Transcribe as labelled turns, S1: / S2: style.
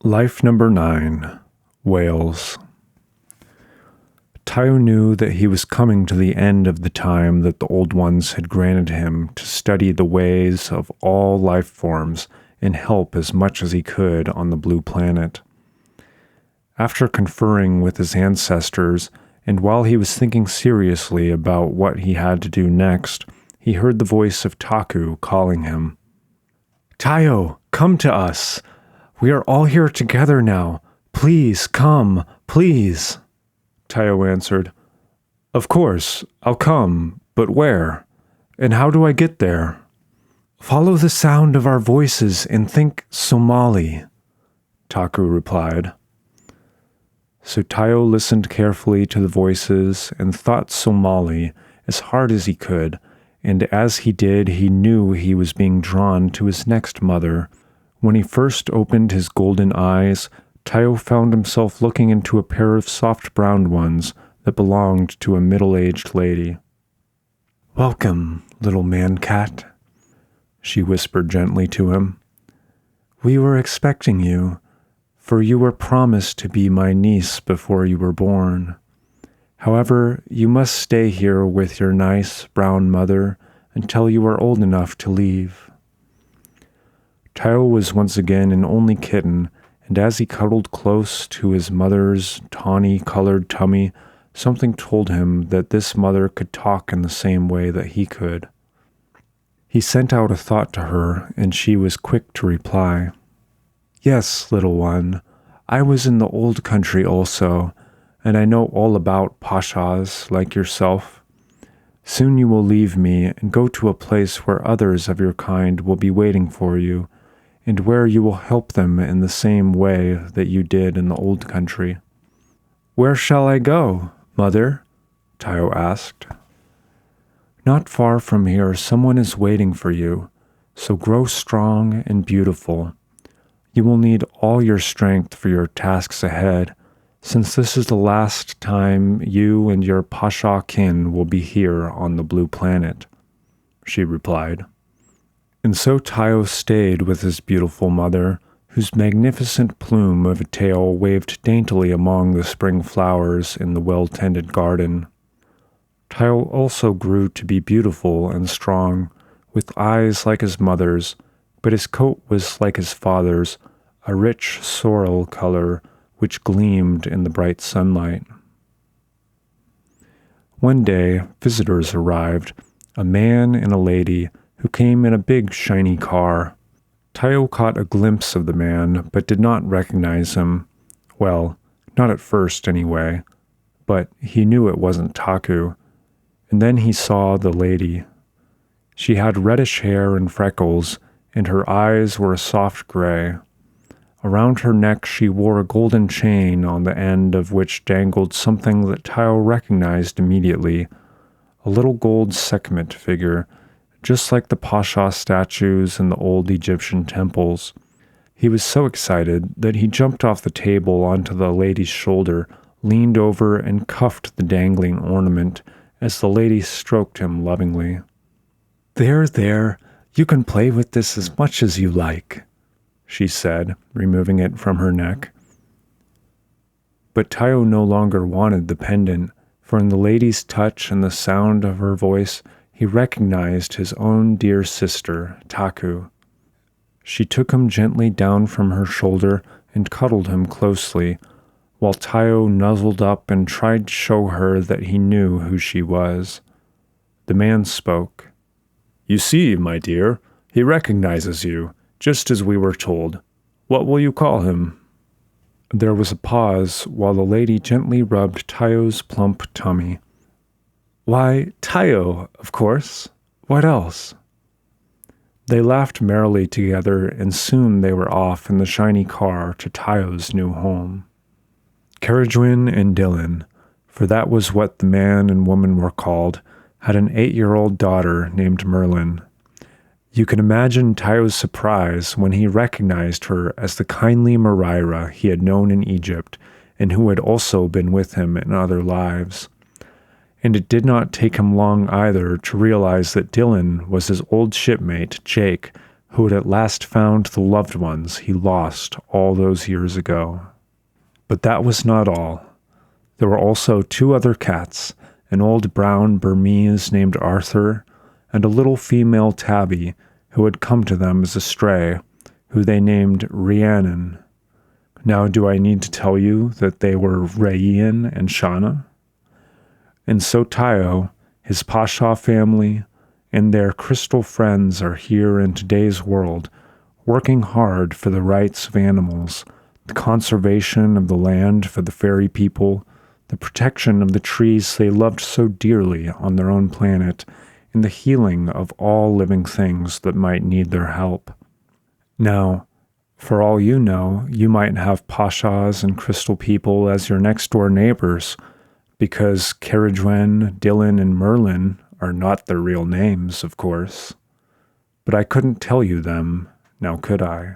S1: Life number 9, Whales. Tayo knew that he was coming to the end of the time that the Old Ones had granted him to study the ways of all life forms and help as much as he could on the blue planet. After conferring with his ancestors, and while he was thinking seriously about what he had to do next, he heard the voice of Taku calling him. "Tayo, come to us! We are all here together now. Please, come, please!" Tayo answered, "Of course, I'll come, but where? And how do I get there?" "Follow the sound of our voices and think Somali," Taku replied. So Tayo listened carefully to the voices and thought Somali as hard as he could, and as he did, he knew he was being drawn to his next mother. When he first opened his golden eyes, Tayo found himself looking into a pair of soft brown ones that belonged to a middle-aged lady. "Welcome, little man-cat," she whispered gently to him. "We were expecting you, for you were promised to be my niece before you were born. However, you must stay here with your nice brown mother until you are old enough to leave." Tayo was once again an only kitten, and as he cuddled close to his mother's tawny-colored tummy, something told him that this mother could talk in the same way that he could. He sent out a thought to her, and she was quick to reply. "Yes, little one, I was in the old country also, and I know all about Paschats like yourself. Soon you will leave me and go to a place where others of your kind will be waiting for you, and where you will help them in the same way that you did in the old country." "Where shall I go, mother?" Tayo asked. "Not far from here someone is waiting for you, so grow strong and beautiful. You will need all your strength for your tasks ahead, since this is the last time you and your Pascha kin will be here on the blue planet," she replied. And so Tayo stayed with his beautiful mother, whose magnificent plume of a tail waved daintily among the spring flowers in the well-tended garden. Tayo also grew to be beautiful and strong, with eyes like his mother's, but his coat was like his father's, a rich sorrel color which gleamed in the bright sunlight. One day, visitors arrived, a man and a lady, who came in a big, shiny car. Tayo caught a glimpse of the man, but did not recognize him. Well, not at first, anyway. But he knew it wasn't Taku. And then he saw the lady. She had reddish hair and freckles, and her eyes were a soft gray. Around her neck she wore a golden chain on the end of which dangled something that Tayo recognized immediately, a little gold Sekhmet figure, just like the Pascha statues in the old Egyptian temples. He was so excited that he jumped off the table onto the lady's shoulder, leaned over and cuffed the dangling ornament as the lady stroked him lovingly. There, you can play with this as much as you like," she said, removing it from her neck. But Tayo no longer wanted the pendant, for in the lady's touch and the sound of her voice, he recognized his own dear sister, Taku. She took him gently down from her shoulder and cuddled him closely, while Tayo nuzzled up and tried to show her that he knew who she was. The man spoke. "You see, my dear, he recognizes you, just as we were told. What will you call him?" There was a pause while the lady gently rubbed Tayo's plump tummy. "Why, Tayo, of course. What else?" They laughed merrily together, and soon they were off in the shiny car to Tayo's new home. Carriagewin and Dylan, for that was what the man and woman were called, had an 8-year-old daughter named Merlin. You can imagine Tayo's surprise when he recognized her as the kindly Murry he had known in Egypt, and who had also been with him in other lives. And it did not take him long either to realize that Dylan was his old shipmate, Jake, who had at last found the loved ones he lost all those years ago. But that was not all. There were also 2 other cats, an old brown Burmese named Arthur, and a little female tabby who had come to them as a stray, who they named Rhiannon. Now do I need to tell you that they were Rayan and Shauna? And so Tayo, his Pasha family, and their crystal friends are here in today's world, working hard for the rights of animals, the conservation of the land for the fairy people, the protection of the trees they loved so dearly on their own planet, and the healing of all living things that might need their help. Now, for all you know, you might have Pashas and crystal people as your next-door neighbors, because Caradwen, Dylan, and Merlin are not their real names, of course. But I couldn't tell you them, now could I?